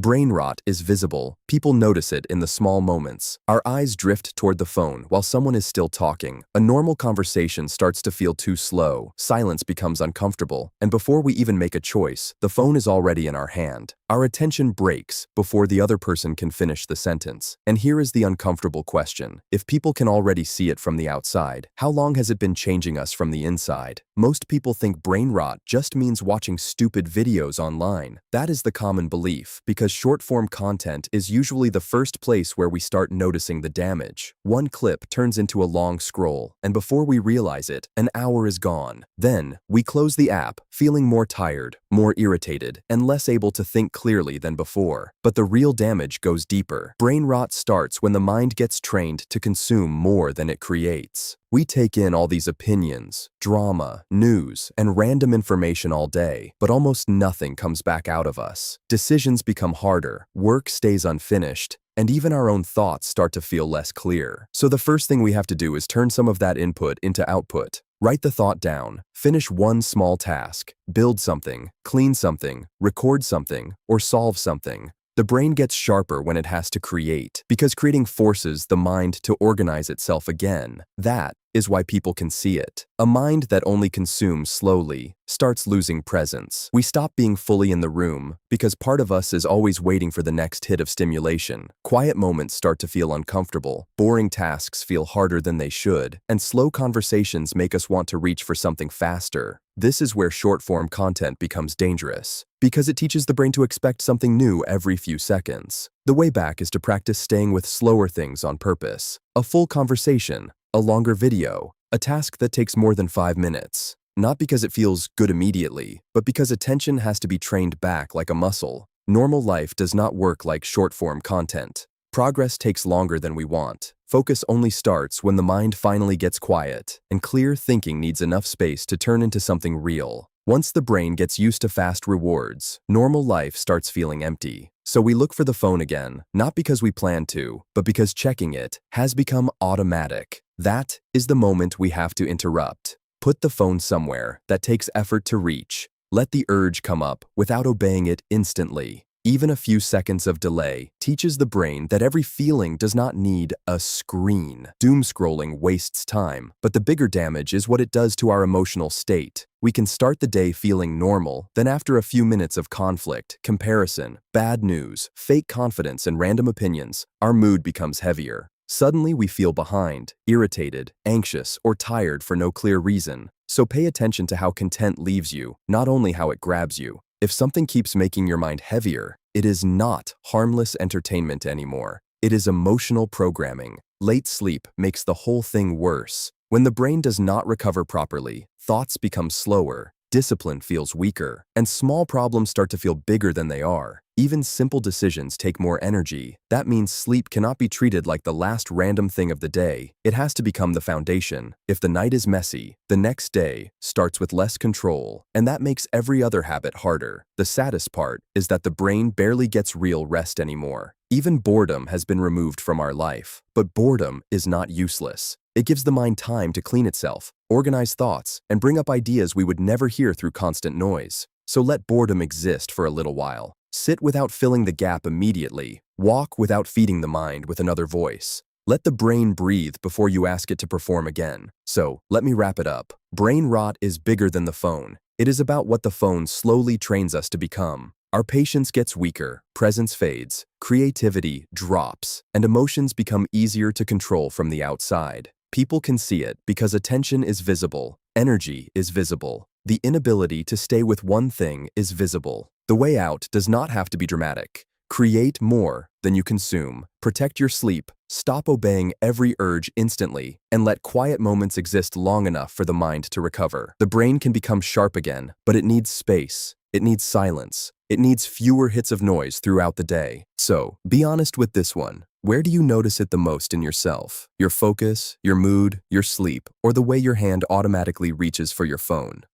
Brain rot is visible. People notice it in the small moments. Our eyes drift toward the phone while someone is still talking. A normal conversation starts to feel too slow. Silence becomes uncomfortable. And before we even make a choice, the phone is already in our hand. Our attention breaks before the other person can finish the sentence. And here is the uncomfortable question. If people can already see it from the outside, how long has it been changing us from the inside? Most people think brain rot just means watching stupid videos online. That is the common belief, because short-form content is usually the first place where we start noticing the damage. One clip turns into a long scroll, and before we realize it, an hour is gone. Then, we close the app, feeling more tired, more irritated, and less able to think clearly than before. But the real damage goes deeper. Brain rot starts when the mind gets trained to consume more than it creates. We take in all these opinions, drama, news, and random information all day, but almost nothing comes back out of us. Decisions become harder, work stays unfinished, and even our own thoughts start to feel less clear. So the first thing we have to do is turn some of that input into output. Write the thought down, finish one small task, build something, clean something, record something, or solve something. The brain gets sharper when it has to create, because creating forces the mind to organize itself again. That is why people can see it. A mind that only consumes slowly starts losing presence. We stop being fully in the room because part of us is always waiting for the next hit of stimulation. Quiet moments start to feel uncomfortable, boring tasks feel harder than they should, and slow conversations make us want to reach for something faster. This is where short-form content becomes dangerous, because it teaches the brain to expect something new every few seconds. The way back is to practice staying with slower things on purpose. A full conversation, a longer video, a task that takes more than 5 minutes. Not because it feels good immediately, but because attention has to be trained back like a muscle. Normal life does not work like short-form content. Progress takes longer than we want. Focus only starts when the mind finally gets quiet, and clear thinking needs enough space to turn into something real. Once the brain gets used to fast rewards, normal life starts feeling empty. So we look for the phone again, not because we plan to, but because checking it has become automatic. That is the moment we have to interrupt. Put the phone somewhere that takes effort to reach. Let the urge come up without obeying it instantly. Even a few seconds of delay teaches the brain that every feeling does not need a screen. Doomscrolling wastes time, but the bigger damage is what it does to our emotional state. We can start the day feeling normal, then after a few minutes of conflict, comparison, bad news, fake confidence, and random opinions, our mood becomes heavier. Suddenly we feel behind, irritated, anxious, or tired for no clear reason. So pay attention to how content leaves you, not only how it grabs you. If something keeps making your mind heavier, it is not harmless entertainment anymore. It is emotional programming. Late sleep makes the whole thing worse. When the brain does not recover properly, thoughts become slower, discipline feels weaker, and small problems start to feel bigger than they are. Even simple decisions take more energy. That means sleep cannot be treated like the last random thing of the day. It has to become the foundation. If the night is messy, the next day starts with less control, and that makes every other habit harder. The saddest part is that the brain barely gets real rest anymore. Even boredom has been removed from our life. But boredom is not useless. It gives the mind time to clean itself, organize thoughts, and bring up ideas we would never hear through constant noise. So let boredom exist for a little while. Sit without filling the gap immediately. Walk without feeding the mind with another voice. Let the brain breathe before you ask it to perform again. So, let me wrap it up. Brain rot is bigger than the phone. It is about what the phone slowly trains us to become. Our patience gets weaker, presence fades, creativity drops, and emotions become easier to control from the outside. People can see it because attention is visible, energy is visible. The inability to stay with one thing is visible. The way out does not have to be dramatic. Create more than you consume. Protect your sleep. Stop obeying every urge instantly, and let quiet moments exist long enough for the mind to recover. The brain can become sharp again, but it needs space. It needs silence. It needs fewer hits of noise throughout the day. So, be honest with this one. Where do you notice it the most in yourself? Your focus, your mood, your sleep, or the way your hand automatically reaches for your phone?